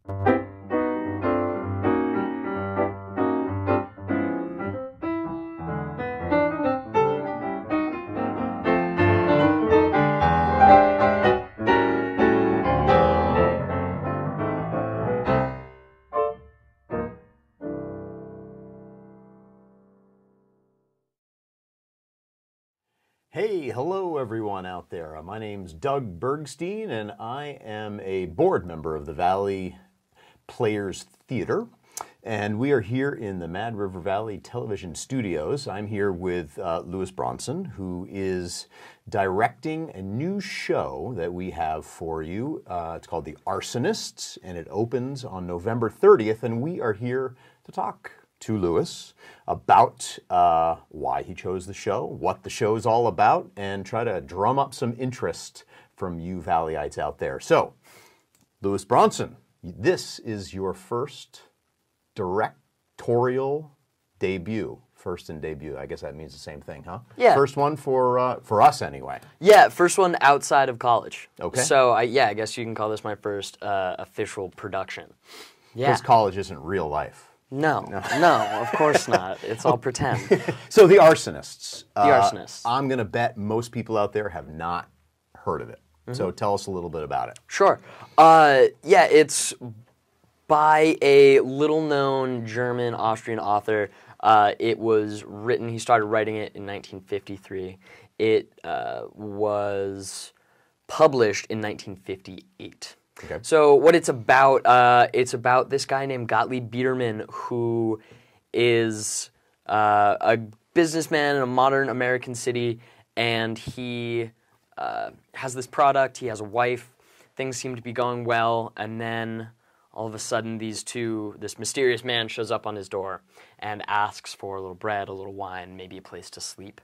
Hey, hello everyone out there. My name's Doug Bergstein and I am a board member of the Valley Players Theater. And we are here in the Mad River Valley Television Studios. I'm here with Louis Bronson, who is directing a new show that we have for you. It's called The Arsonists, and it opens on November 30th. And we are here to talk to Louis about why he chose the show, what the show is all about, and try to drum up some interest from you Valleyites out there. So, Louis Bronson, this is your first directorial debut. First and debut, I guess that means the same thing, huh? Yeah. First one for us anyway. Yeah, first one outside of college. Okay. So, I guess you can call this my first official production. Yeah. Because college isn't real life. No, of course not. It's all pretend. So The Arsonists. The Arsonists. I'm going to bet most people out there have not heard of it. Mm-hmm. So tell us a little bit about it. Sure. It's by a little-known German, Austrian author. It was written, he started writing it in 1953. It was published in 1958. Okay. So what it's about this guy named Gottlieb Biederman, who is a businessman in a modern American city, and he has this product, he has a wife, things seem to be going well, and then all of a sudden this mysterious man shows up on his door and asks for a little bread, a little wine, maybe a place to sleep.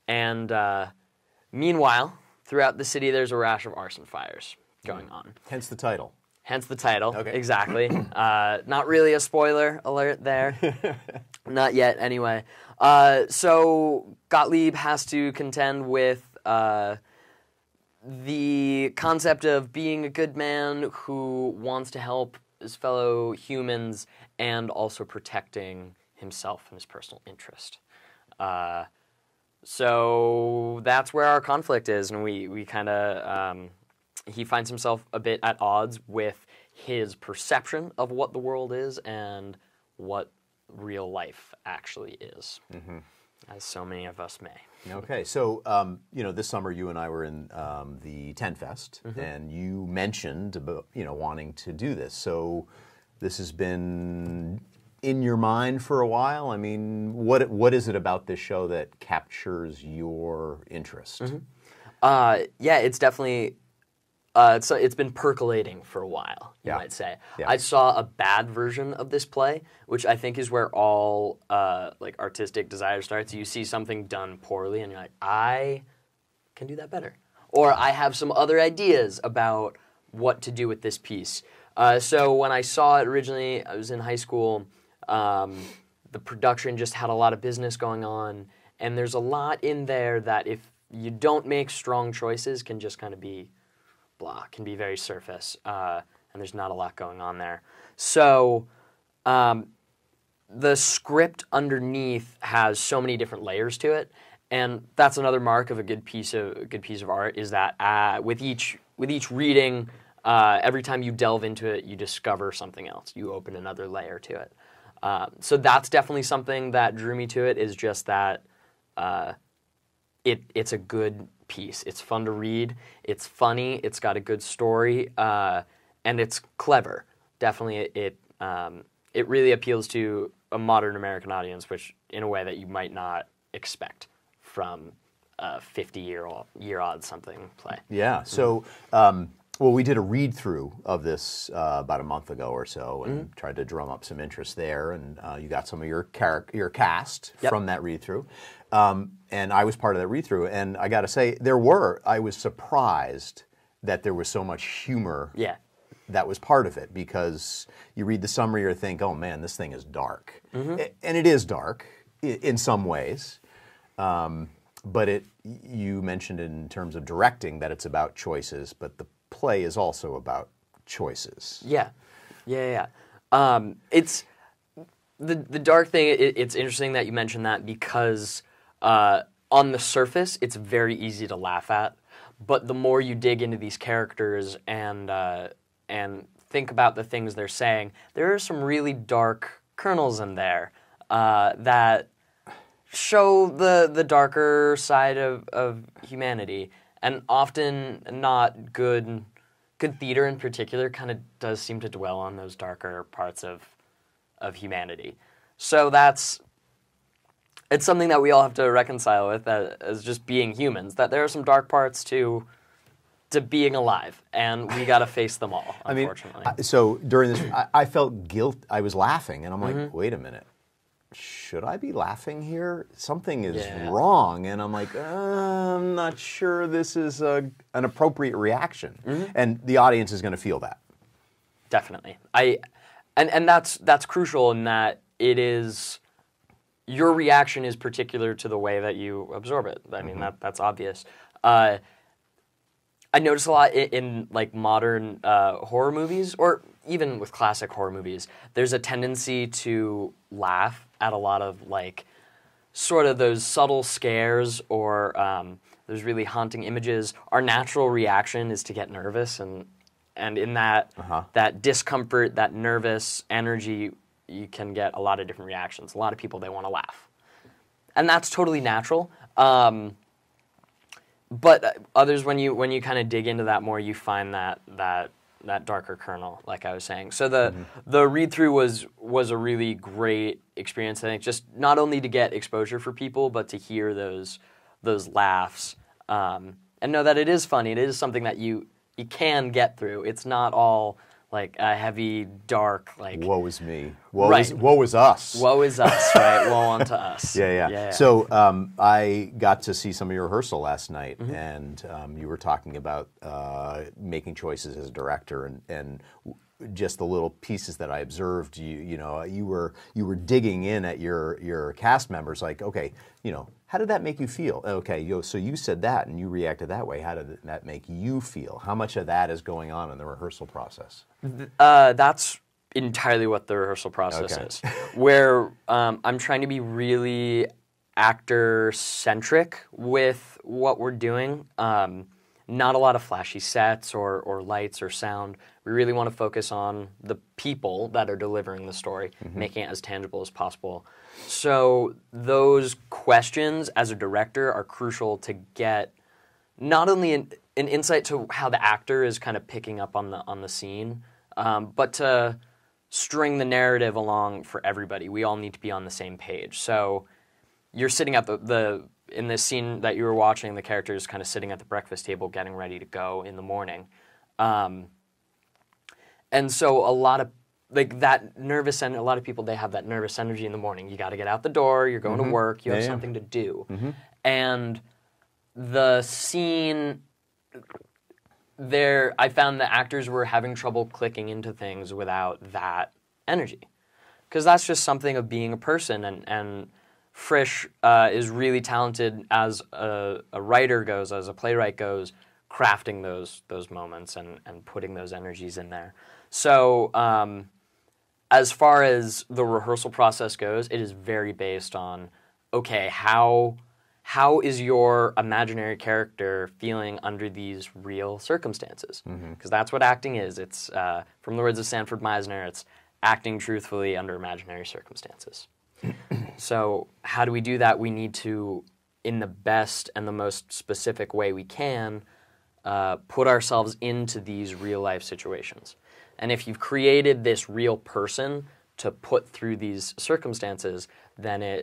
And meanwhile, throughout the city there's a rash of arson fires going on. Hence the title. Hence the title, okay. Exactly. Not really a spoiler alert there. Not yet, anyway. So Gottlieb has to contend with the concept of being a good man who wants to help his fellow humans and also protecting himself and his personal interest. So that's where our conflict is, and we kind of... he finds himself a bit at odds with his perception of what the world is and what real life actually is, as so many of us may. Okay, so this summer you and I were in the Ten Fest, and you mentioned about wanting to do this. So this has been in your mind for a while. I mean, what is it about this show that captures your interest? It's definitely. It's been percolating for a while, you might say. Yeah. I saw a bad version of this play, which I think is where all artistic desire starts. You see something done poorly, and you're like, I can do that better. Or I have some other ideas about what to do with this piece. So when I saw it originally, I was in high school. The production just had a lot of business going on, and there's a lot in there that if you don't make strong choices can just kind of be... can be very surface, and there's not a lot going on there. So the script underneath has so many different layers to it, and that's another mark of a good piece of art is that with each reading, every time you delve into it, you discover something else. You open another layer to it. So that's definitely something that drew me to it. Is just that it's a good piece. It's fun to read. It's funny. It's got a good story, and it's clever. Definitely, it really appeals to a modern American audience, which in a way that you might not expect from a 50-year-old something play. Yeah. So, we did a read-through of this about a month ago or so, and tried to drum up some interest there. And you got some of your cast from that read-through. And I was part of that read-through, and I got to say, I was surprised that there was so much humor that was part of it, because you read the summary or think, oh man, this thing is dark. And it is dark in some ways, but you mentioned in terms of directing that it's about choices, but the play is also about choices. Yeah. Yeah. It's the dark thing. It's interesting that you mentioned that because on the surface, it's very easy to laugh at, but the more you dig into these characters and think about the things they're saying, there are some really dark kernels in there that show the darker side of humanity, and often not good theater in particular kind of does seem to dwell on those darker parts of humanity. So it's something that we all have to reconcile with as just being humans, that there are some dark parts to being alive, and we got to face them all, unfortunately. I mean, so during this, I felt guilt. I was laughing, and I'm like, wait a minute. Should I be laughing here? Something is wrong. And I'm like, I'm not sure this is an appropriate reaction. And the audience is going to feel that. Definitely. And that's crucial in that it is, your reaction is particular to the way that you absorb it. I mean, that's obvious. I notice a lot in like modern horror movies, or even with classic horror movies, there's a tendency to laugh at a lot of like sort of those subtle scares or those really haunting images. Our natural reaction is to get nervous, and in that that discomfort, that nervous energy, you can get a lot of different reactions. A lot of people, they want to laugh, and that's totally natural. But others, when you kind of dig into that more, you find that darker kernel, like I was saying. So the read-through was a really great experience, I think, just not only to get exposure for people, but to hear those laughs and know that it is funny. It is something that you can get through. It's not all like a heavy, dark, like... Woe is me. Woe is us. Woe is us, right? Woe unto us. Yeah. So I got to see some of your rehearsal last night, and you were talking about making choices as a director, and just the little pieces that I observed. You were digging in at your cast members, like, okay, how did that make you feel? Okay, so you said that and you reacted that way. How did that make you feel? How much of that is going on in the rehearsal process? That's entirely what the rehearsal process is, where I'm trying to be really actor-centric with what we're doing. Not a lot of flashy sets or lights or sound. We really want to focus on the people that are delivering the story, making it as tangible as possible. So those questions as a director are crucial to get not only an insight to how the actor is kind of picking up on the scene, but to string the narrative along for everybody. We all need to be on the same page. So you're sitting at in this scene that you were watching, the character is kind of sitting at the breakfast table getting ready to go in the morning. And so a lot of that nervous, and a lot of people, they have that nervous energy in the morning. You got to get out the door, you're going to work, you have something to do. And the scene there, I found the actors were having trouble clicking into things without that energy. Because that's just something of being a person, and Frisch is really talented as a writer goes, as a playwright goes, crafting those moments and putting those energies in there. So as far as the rehearsal process goes, it is very based on, okay, how is your imaginary character feeling under these real circumstances? Because that's what acting is. It's, from the words of Sanford Meisner, it's acting truthfully under imaginary circumstances. So how do we do that? We need to, in the best and the most specific way we can, put ourselves into these real-life situations. And if you've created this real person to put through these circumstances, then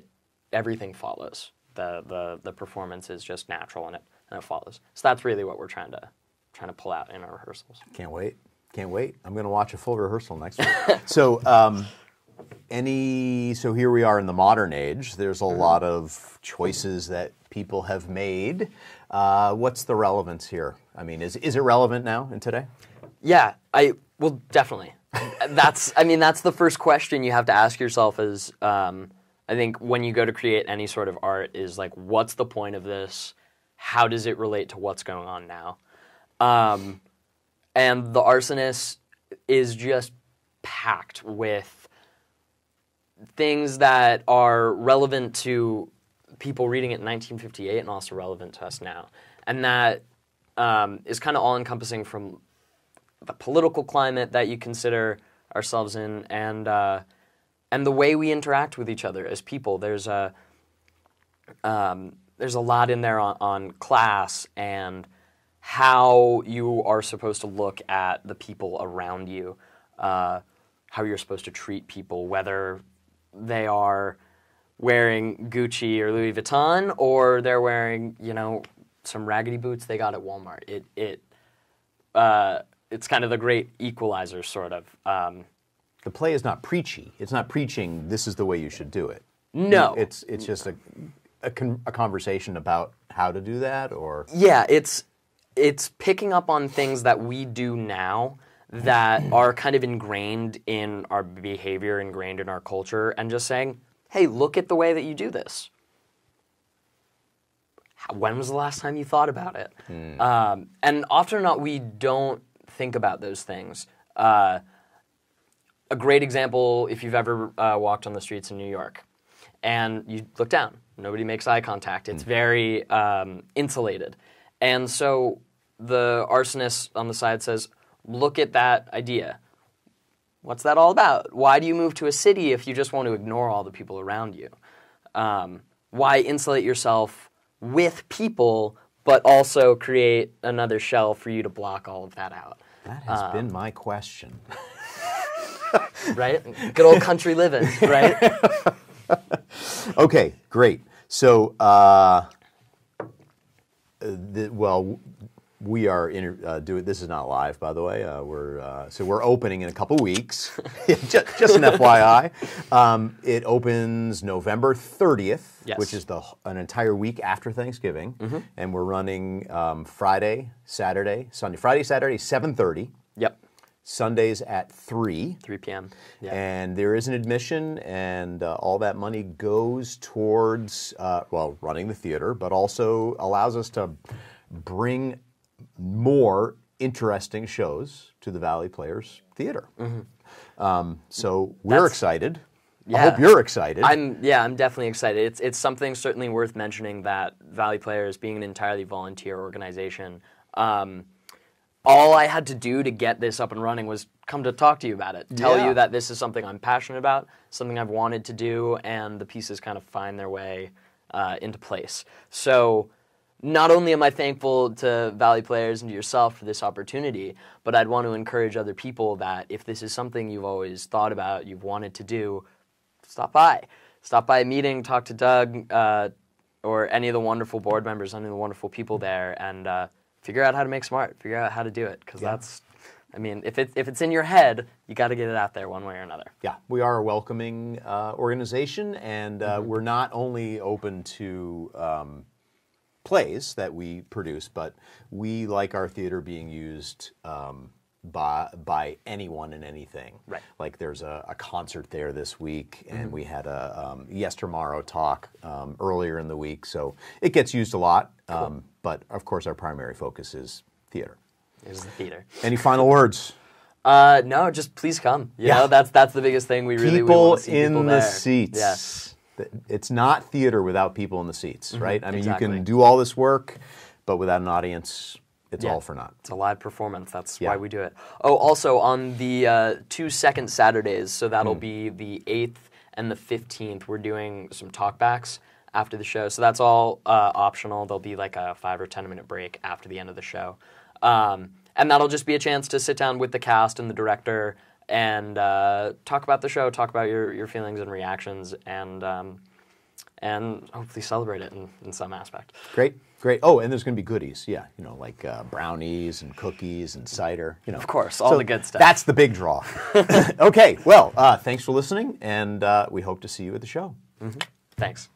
everything follows. The performance is just natural, and it follows. So that's really what we're trying to pull out in our rehearsals. Can't wait. I'm going to watch a full rehearsal next week. So so here we are in the modern age. There's a lot of choices that people have made. What's the relevance here? I mean, is it relevant now in today? Yeah, well, definitely. That's the first question you have to ask yourself is, I think when you go to create any sort of art is like, what's the point of this? How does it relate to what's going on now? And The Arsonist is just packed with things that are relevant to people reading it in 1958 and also relevant to us now. And that is kind of all-encompassing from the political climate that you consider ourselves in and the way we interact with each other as people. There's a lot in there on class and how you are supposed to look at the people around you, how you're supposed to treat people, whether they are wearing Gucci or Louis Vuitton or they're wearing, some raggedy boots they got at Walmart. It's kind of the great equalizer, sort of. The play is not preachy. It's not preaching, this is the way you should do it. No. It's just a conversation about how to do that, or... Yeah, it's picking up on things that we do now that are kind of ingrained in our behavior, ingrained in our culture, and just saying, hey, look at the way that you do this. When was the last time you thought about it? And often or not, we don't think about those things. A great example, if you've ever walked on the streets in New York, and you look down, nobody makes eye contact. It's very insulated. And so the arsonist on the side says, look at that idea. What's that all about? Why do you move to a city if you just want to ignore all the people around you? Why insulate yourself with people, but also create another shell for you to block all of that out? That has been my question. Right? Good old country living, right? Okay, great. So, we are doing. This is not live, by the way. We're opening in a couple weeks. just an FYI. It opens November 30th, yes. which is an entire week after Thanksgiving, and we're running Friday, Saturday, Sunday. Friday, Saturday, 7:30. Yep. Sundays at 3 p.m. Yep. And there is an admission, and all that money goes towards running the theater, but also allows us to bring more interesting shows to the Valley Players Theater. So we're excited. Yeah. I hope you're excited. I'm definitely excited. It's something certainly worth mentioning that Valley Players, being an entirely volunteer organization, all I had to do to get this up and running was come to talk to you about it, tell you that this is something I'm passionate about, something I've wanted to do, and the pieces kind of find their way into place. So not only am I thankful to Valley Players and to yourself for this opportunity, but I'd want to encourage other people that if this is something you've always thought about, you've wanted to do, stop by. Stop by a meeting, talk to Doug or any of the wonderful board members, any of the wonderful people there, and figure out how to make smart, figure out how to do it, because that's, if it's in your head, you got to get it out there one way or another. Yeah, we are a welcoming organization, and we're not only open to plays that we produce, but we like our theater being used by anyone and anything. Right. Like there's a concert there this week, and we had a Yestermorrow talk earlier in the week, so it gets used a lot. Cool. But of course, our primary focus is theater. Is the theater. Any final words? No, just please come. You know, that's the biggest thing. We really want to see people in there. the seats. Yes. It's not theater without people in the seats, right? I mean, exactly. You can do all this work, but without an audience, it's all for naught. It's a live performance. That's why we do it. Oh, also on the 2 second Saturdays, so that'll be the 8th and the 15th, we're doing some talkbacks after the show. So that's all optional. There'll be like a 5 or 10 minute break after the end of the show. And that'll just be a chance to sit down with the cast and the director and talk about the show, talk about your feelings and reactions, and hopefully celebrate it in some aspect. Great. Oh, and there's going to be goodies, like brownies and cookies and cider. Of course, all the good stuff. That's the big draw. Okay, well, thanks for listening, and we hope to see you at the show. Thanks.